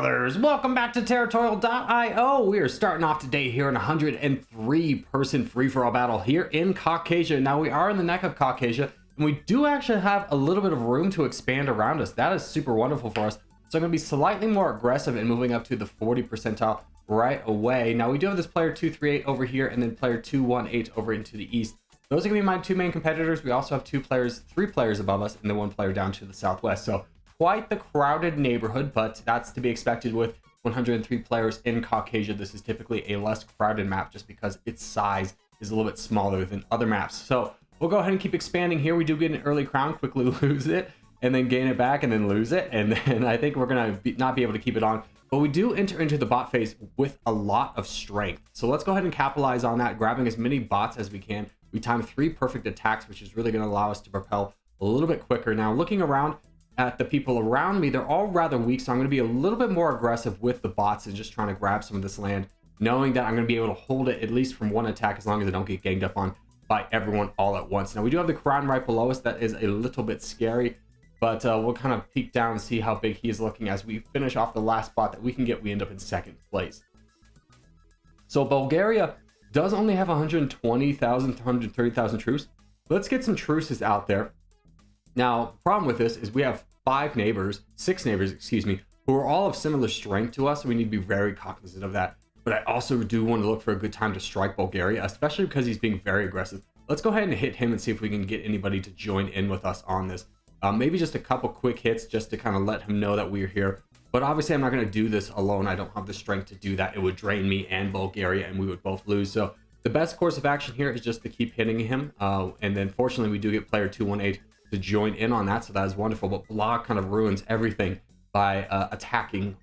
brothers, welcome back to Territorial IO. We are starting off today here in a 103 person free-for-all battle here in Caucasia. Now we are in the neck of Caucasia, and we do actually have a little bit of room to expand around us. That is super wonderful for us. So I'm going to be slightly more aggressive and moving up to the 40 percentile right away. Now we do have this player 238 over here and then player 218 over into the east. Those are going to be my two main competitors. We also have three players above us, and then one player down to the southwest. So quite the crowded neighborhood, but that's to be expected with 103 players in Caucasia. This is typically a less crowded map just because its size is a little bit smaller than other maps. So we'll go ahead and keep expanding here. We do get an early crown, quickly lose it, and then gain it back and then lose it. And then I think we're going to not be able to keep it on. But we do enter into the bot phase with a lot of strength. So let's go ahead and capitalize on that, grabbing as many bots as we can. We time 3 perfect attacks, which is really going to allow us to propel a little bit quicker. Now, looking around at the people around me, they're all rather weak, so I'm going to be a little bit more aggressive with the bots and just trying to grab some of this land, knowing that I'm going to be able to hold it at least from one attack as long as I don't get ganged up on by everyone all at once. Now, we do have the crown right below us. That is a little bit scary, but we'll kind of peek down and see how big he is looking. As we finish off the last spot that we can get, we end up in second place. So Bulgaria does only have 120,000 to 130,000 troops. Let's get some truces out there. Now, the problem with this is we have six neighbors, excuse me, who are all of similar strength to us. So we need to be very cognizant of that. But I also do want to look for a good time to strike Bulgaria, especially because he's being very aggressive. Let's go ahead and hit him and see if we can get anybody to join in with us on this. Maybe just a couple quick hits just to kind of let him know that we're here. But obviously, I'm not going to do this alone. I don't have the strength to do that. It would drain me and Bulgaria, and we would both lose. So the best course of action here is just to keep hitting him. And then fortunately, we do get player 218 to join in on that, so that is wonderful. But Blah kind of ruins everything by attacking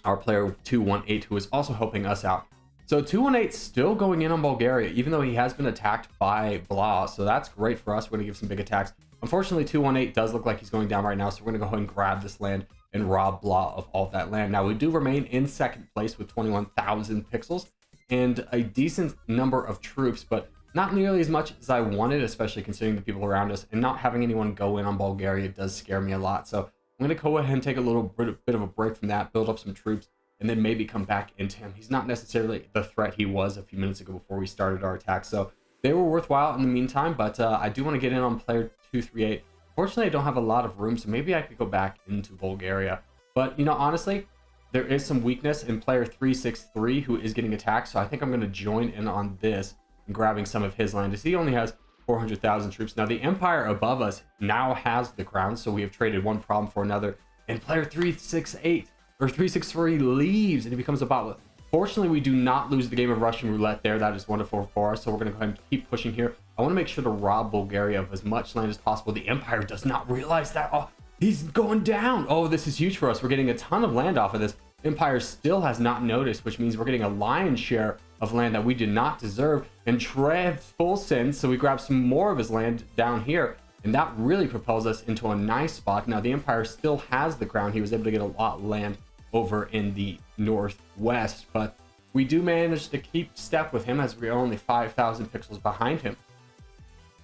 our player 218, who is also helping us out. So 218 still going in on Bulgaria, even though he has been attacked by Blah, so that's great for us. We're going to give some big attacks. Unfortunately, 218 does look like he's going down right now, so we're going to go ahead and grab this land and rob Blah of all of that land. Now, we do remain in second place with 21,000 pixels and a decent number of troops, but not nearly as much as I wanted, especially considering the people around us, and not having anyone go in on Bulgaria does scare me a lot. So I'm going to go ahead and take a little bit of a break from that, build up some troops, and then maybe come back into him. He's not necessarily the threat he was a few minutes ago before we started our attack. So they were worthwhile in the meantime, but I do want to get in on player 238. Fortunately, I don't have a lot of room, so maybe I could go back into Bulgaria. But, you know, honestly, there is some weakness in player 363 who is getting attacked, so I think I'm going to join in on this, grabbing some of his land, as he only has 400,000 troops. Now the empire above us now has the crown, so we have traded one problem for another, and player 368 or 363 leaves and he becomes a bot. Fortunately, we do not lose the game of Russian roulette there. That is wonderful for us, so we're going to go ahead and keep pushing here. I want to make sure to rob Bulgaria of as much land as possible. The empire does not realize that. Oh, he's going down. Oh, this is huge for us. We're getting a ton of land off of this. Empire still has not noticed, which means we're getting a lion's share of land that we did not deserve. And Trev full send, so we grab some more of his land down here, and that really propels us into a nice spot. Now the Empire still has the crown. He was able to get a lot of land over in the northwest, but we do manage to keep step with him as we're only 5,000 pixels behind him.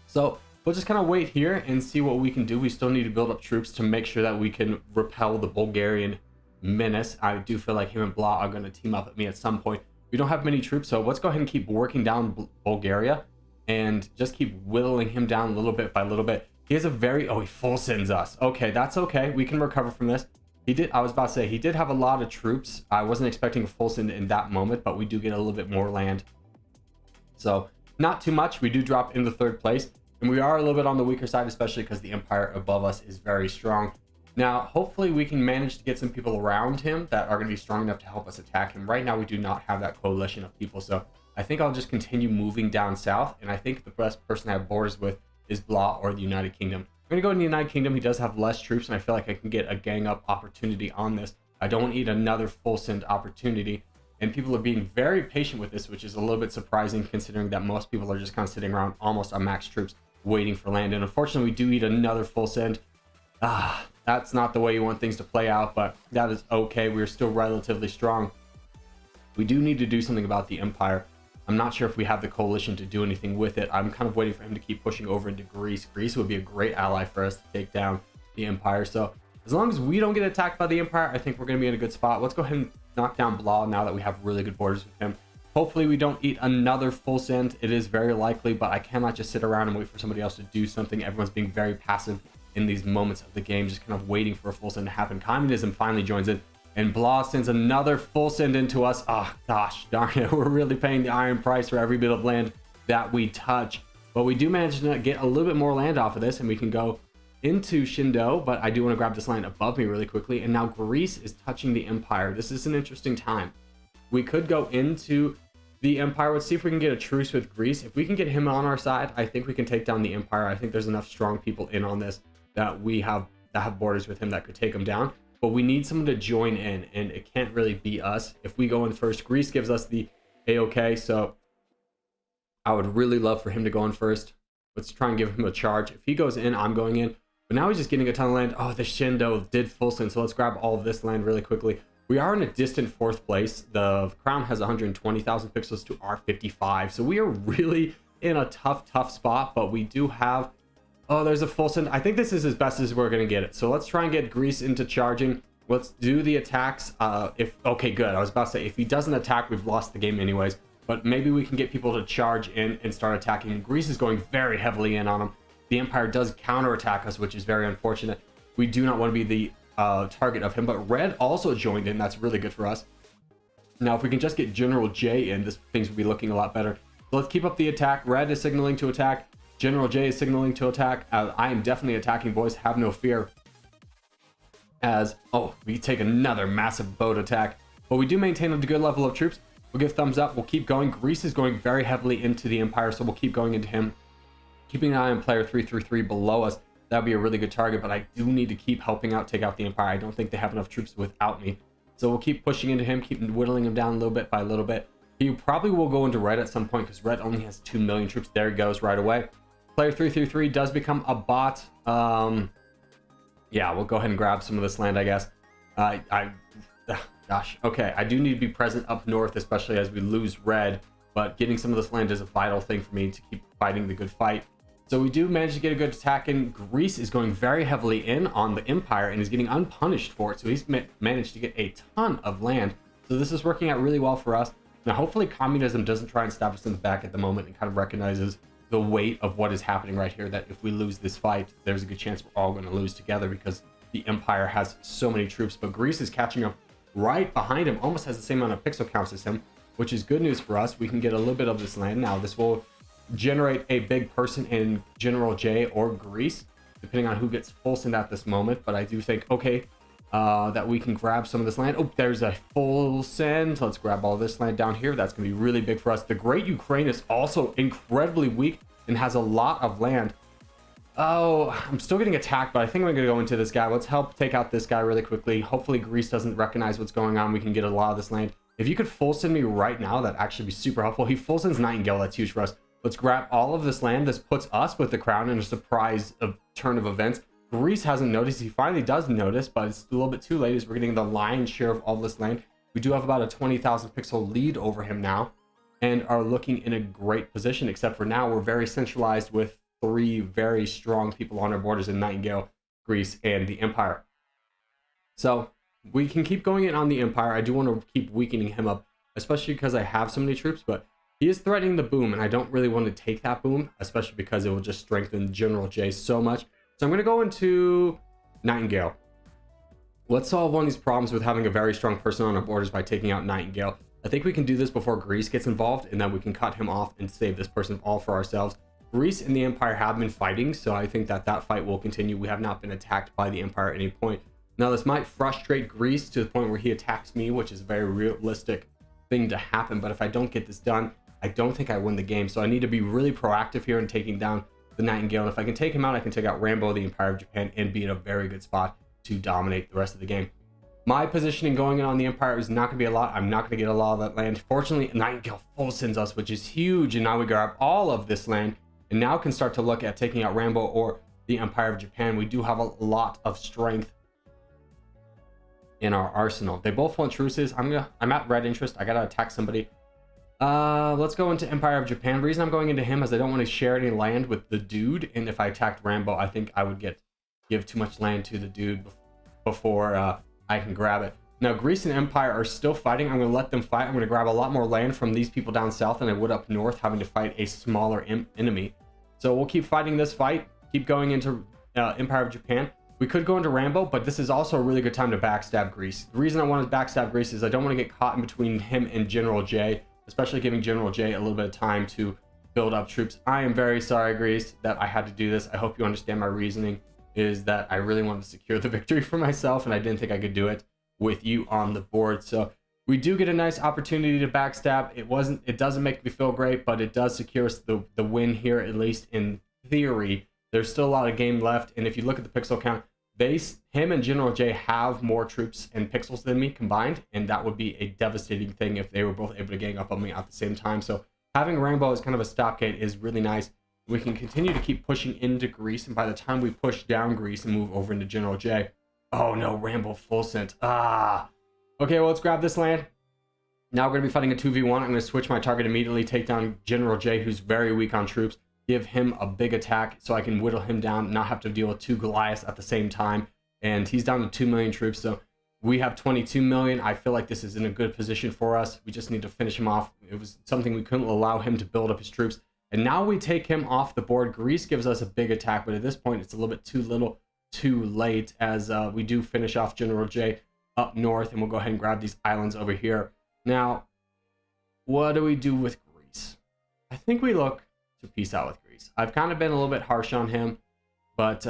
So we'll just kind of wait here and see what we can do. We still need to build up troops to make sure that we can repel the Bulgarian menace. I do feel like him and Blah are going to team up at me at some point. We don't have many troops, so let's go ahead and keep working down Bulgaria and just keep whittling him down little bit by little bit. He has a very, he full sends us. Okay, that's okay. We can recover from this. I was about to say, he did have a lot of troops. I wasn't expecting a full send in that moment, but we do get a little bit more land. So not too much. We do drop into third place, and we are a little bit on the weaker side, especially because the empire above us is very strong. Now, hopefully we can manage to get some people around him that are going to be strong enough to help us attack him. Right now, we do not have that coalition of people, so I think I'll just continue moving down south, and I think the best person I have borders with is Blah or the United Kingdom. I'm going to go to the United Kingdom. He does have less troops, and I feel like I can get a gang up opportunity on this. I don't need another full send opportunity, and people are being very patient with this, which is a little bit surprising considering that most people are just kind of sitting around almost on max troops waiting for land. And unfortunately, we do need another full send. That's not the way you want things to play out, but that is okay. We're still relatively strong. We do need to do something about the empire. I'm not sure if we have the coalition to do anything with it. I'm kind of waiting for him to keep pushing over into Greece. Greece would be a great ally for us to take down the empire. So As long as we don't get attacked by the Empire, I think we're going to be in a good spot. Let's go ahead and knock down Blah now that we have really good borders with him. Hopefully we don't eat another full send. It is very likely, but I cannot just sit around and wait for somebody else to do something. Everyone's being very passive in these moments of the game, just kind of waiting for a full send to happen. Communism finally joins in, and Blah sends another full send into us. Oh, gosh darn it. We're really paying the iron price for every bit of land that we touch. But we do manage to get a little bit more land off of this, and we can go into Shindo, but I do want to grab this land above me really quickly. And now Greece is touching the Empire. This is an interesting time. We could go into the Empire. Let's see if we can get a truce with Greece. If we can get him on our side, I think we can take down the Empire. I think there's enough strong people in on this that have borders with him that could take him down. But we need someone to join in, and it can't really be us. If we go in first, Greece gives us the A-OK, so I would really love for him to go in first. Let's try and give him a charge. If he goes in, I'm going in. But now he's just getting a ton of land. Oh, the Shindo did full send, so let's grab all of this land really quickly. We are in a distant 4th place. The crown has 120,000 pixels to our 55, so we are really in a tough spot. But we do have, oh, there's a full send. I think this is as best as we're going to get it. So let's try and get Greece into charging. Let's do the attacks. Okay, good. I was about to say, if he doesn't attack, we've lost the game anyways. But maybe we can get people to charge in and start attacking. Greece is going very heavily in on him. The Empire does counterattack us, which is very unfortunate. We do not want to be the target of him, but Red also joined in. That's really good for us. Now, if we can just get General J in, things will be looking a lot better. So let's keep up the attack. Red is signaling to attack. General J is signaling to attack. I am definitely attacking, boys. Have no fear. We take another massive boat attack. But we do maintain a good level of troops. We'll give thumbs up. We'll keep going. Greece is going very heavily into the Empire, so we'll keep going into him. Keeping an eye on player 333 below us. That would be a really good target, but I do need to keep helping out, take out the Empire. I don't think they have enough troops without me. So we'll keep pushing into him, keep whittling him down a little bit by little bit. He probably will go into Red at some point because Red only has 2 million troops. There he goes right away. Player 333 does become a bot. Yeah, we'll go ahead and grab some of this land, I guess. Gosh, okay. I do need to be present up north, especially as we lose Red. But getting some of this land is a vital thing for me to keep fighting the good fight. So we do manage to get a good attack in. Greece is going very heavily in on the Empire and is getting unpunished for it. So he's managed to get a ton of land. So this is working out really well for us. Now, hopefully communism doesn't try and stab us in the back at the moment and kind of recognizes the weight of what is happening right here, that if we lose this fight, there's a good chance we're all going to lose together because the Empire has so many troops. But Greece is catching up right behind him, almost has the same amount of pixel counts as him, which is good news for us. We can get a little bit of this land. Now, this will generate a big person in General J or Greece, depending on who gets full send at this moment. But I do think, okay, that we can grab some of this land. Oh, there's a full send. Let's grab all this land down here. That's going to be really big for us. The Great Ukraine is also incredibly weak and has a lot of land. Oh, I'm still getting attacked, but I think I'm going to go into this guy. Let's help take out this guy really quickly. Hopefully Greece doesn't recognize what's going on. We can get a lot of this land. If you could full send me right now, that'd actually be super helpful. He full sends Nightingale. That's huge for us. Let's grab all of this land. This puts us with the crown in a surprise turn of events. Greece hasn't noticed. He finally does notice, but it's a little bit too late as we're getting the lion's share of all this land. We do have about a 20,000 pixel lead over him now and are looking in a great position, except for now we're very centralized with 3 very strong people on our borders in Nightingale, Greece, and the Empire. So we can keep going in on the Empire. I do want to keep weakening him up, especially because I have so many troops, but he is threatening the boom, and I don't really want to take that boom, especially because it will just strengthen General J so much. So I'm going to go into Nightingale. Let's solve one of these problems with having a very strong person on our borders by taking out Nightingale. I think we can do this before Greece gets involved, and then we can cut him off and save this person all for ourselves. Greece and the Empire have been fighting, so I think that fight will continue. We have not been attacked by the Empire at any point. Now, this might frustrate Greece to the point where he attacks me, which is a very realistic thing to happen. But if I don't get this done, I don't think I win the game. So I need to be really proactive here in taking down the Nightingale. And if I can take him out, I can take out Rambo, the Empire of Japan, and be in a very good spot to dominate the rest of the game. My positioning going in on the Empire is not going to be a lot. I'm not going to get a lot of that land. Fortunately, Nightingale full sends us, which is huge. And now we grab all of this land and now can start to look at taking out Rambo or the Empire of Japan. We do have a lot of strength in our arsenal. They both want truces. I'm at red interest. I gotta attack somebody. Let's go into Empire of Japan. The reason I'm going into him is I don't want to share any land with the dude, and if I attacked Rambo, I think I would give too much land to the dude before I can grab it. Now, Greece and Empire are still fighting. I'm going to let them fight. I'm going to grab a lot more land from these people down south than I would up north, having to fight a smaller enemy. So we'll keep fighting this fight, keep going into Empire of Japan. We could go into Rambo, but this is also a really good time to backstab Greece. The reason I want to backstab Greece is I don't want to get caught in between him and General J, especially giving General J a little bit of time to build up troops. I am very sorry, Greece, that I had to do this. I hope you understand my reasoning is that I really wanted to secure the victory for myself, and I didn't think I could do it with you on the board. So we do get a nice opportunity to backstab. It doesn't make me feel great, but it does secure us the win here, at least in theory. There's still a lot of game left, and if you look at the pixel count, him and General J have more troops and pixels than me combined, and that would be a devastating thing if they were both able to gang up on me at the same time. So having Rambo as kind of a stopgate is really nice. We can continue to keep pushing into Greece, and by the time we push down Greece and move over into General J, oh no, Rambo full sent. Okay, well, let's grab this land. Now we're going to be fighting a 2v1. I'm going to switch my target immediately, take down General J, who's very weak on troops, give him a big attack so I can whittle him down, not have to deal with 2 Goliaths at the same time. And he's down to 2 million troops, so we have 22 million. I feel like this is in a good position for us. We just need to finish him off. It was something we couldn't allow him to build up his troops. And now we take him off the board. Greece gives us a big attack, but at this point, it's a little bit too late, as we do finish off General J up north, and we'll go ahead and grab these islands over here. Now, what do we do with Greece? I think we look to peace out with Greece. I've kind of been a little bit harsh on him, but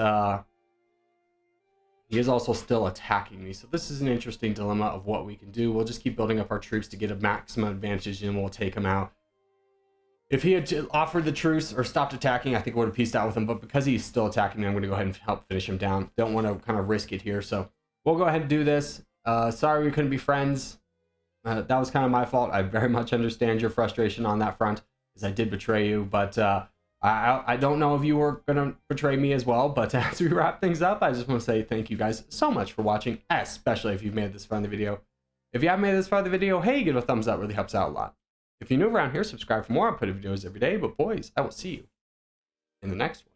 he is also still attacking me. So this is an interesting dilemma of what we can do. We'll just keep building up our troops to get a maximum advantage, and we'll take him out. If he had offered the truce or stopped attacking, I think I would have peaced out with him. But because he's still attacking me, I'm going to go ahead and help finish him down. Don't want to kind of risk it here. So we'll go ahead and do this. Sorry we couldn't be friends. That was kind of my fault. I very much understand your frustration on that front, because I did betray you. But I don't know if you were going to betray me as well. But as we wrap things up, I just want to say thank you guys so much for watching, especially if you've made this far in the video. If you haven't made this far in the video, hey, give it a thumbs up. It really helps out a lot. If you're new around here, subscribe for more. I put videos every day. But boys, I will see you in the next one.